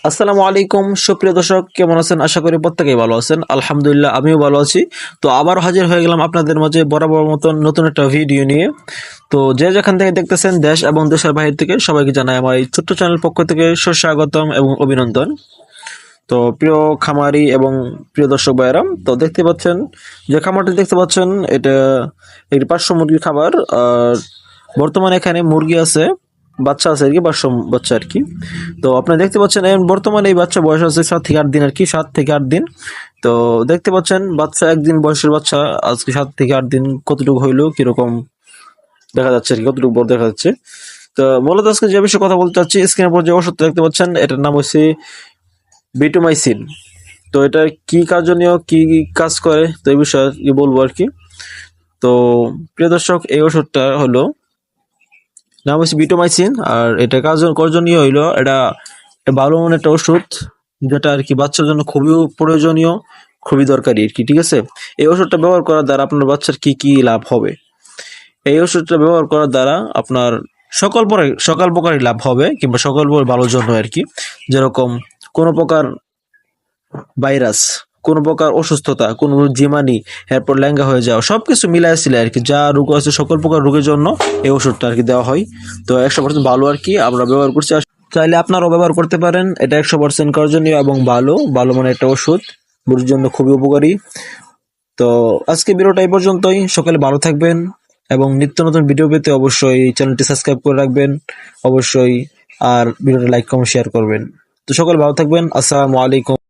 আসসালামু আলাইকুম সুপ্রিয় দর্শক, কেমন আছেন? আশা করি প্রত্যেকেই ভালো আছেন। আলহামদুলিল্লাহ, আমিও ভালো আছি। তো আবার হাজির হয়ে গেলাম আপনাদের মাঝে বরাবর মতন নতুন একটা ভিডিও নিয়ে। তো যে যেখান থেকে দেখতেছেন, দেশ এবং দেশের বাইরে থেকে সবাইকে জানাই আমার এই ছোট্ট চ্যানেল পক্ষ থেকে সুস্বাগতম এবং অভিনন্দন। তো প্রিয় খামারি এবং প্রিয় দর্শক ভাইয়েরা, তো দেখতে পাচ্ছেন যে খামারটি দেখতে পাচ্ছেন, এটা একটি 500 মুরগির খাবার। আর বর্তমানে এখানে মুরগি আছে, বাচ্চা আছে আর কি, 500 বাচ্চা আর কি। তো আপনারা দেখতে পাচ্ছেন বর্তমানে এই বাচ্চা বয়স আছে 7 থেকে 8 দিন আর কি, 7 থেকে 8 দিন। তো দেখতে পাচ্ছেন বাচ্চা, একদিন বয়সের বাচ্চা আজকে 7 থেকে 8 দিন কতটুকু হইলো কিরকম দেখা যাচ্ছে আর কি, কতটুকু বড় দেখা যাচ্ছে। তো মূলত আজকে যে বিষয়ে কথা বলতে চাচ্ছি, স্ক্রিনের উপর যে ওষুধটা দেখতে পাচ্ছেন, এটার নাম হচ্ছে বিটোমাইসিন। তো এটা কি কার্যনীয়, কি কাজ করে, তো এই বিষয়ে বলবো আর কি। তো প্রিয় দর্শক, এই ওষুধটা হলো নাম হচ্ছে বিটোমাইসিন। আর এটা কার্যনীয় হইলো, এটা ভালো মানের একটা ওষুধ, যেটা আর কি বাচ্চার জন্য খুবই প্রয়োজনীয়, খুবই দরকারি আর কি। ঠিক আছে, এই ওষুধটা ব্যবহার করার দ্বারা আপনার বাচ্চার কি কি লাভ হবে। এই ওষুধটা ব্যবহার করার দ্বারা আপনার সকল প্রকারই লাভ হবে, কিংবা সকল ভালোর জন্য আর কি। যেরকম কোনো প্রকার ভাইরাস, কোনো প্রকার অসুস্থতা, কোনো জীবাণু, এরপর ল্যাঙ্গা হয়ে যাওয়া, সবকিছু মিলায় ছিল আর কি। যা রোগ আছে সকল প্রকার রোগের জন্য এই ওষুধটা আর কি দেওয়া হয়। তো 100% ভালো আর কি, আমরা ব্যবহার করছি। আর চাইলে আপনারাও ব্যবহার করতে পারেন। এটা 100% কার্যনীয় এবং ভালো ভালো মানের একটা ওষুধ, মুরগির জন্য খুবই উপকারী। তো আজকে ভিডিওটা এই পর্যন্তই। সকালে ভালো থাকবেন এবং নিত্য নতুন ভিডিও পেতে অবশ্যই চ্যানেলটি সাবস্ক্রাইব করে রাখবেন অবশ্যই। আর ভিডিওটা লাইক কমেন্ট শেয়ার করবেন। তো সকালে ভালো থাকবেন। আসসালামু আলাইকুম।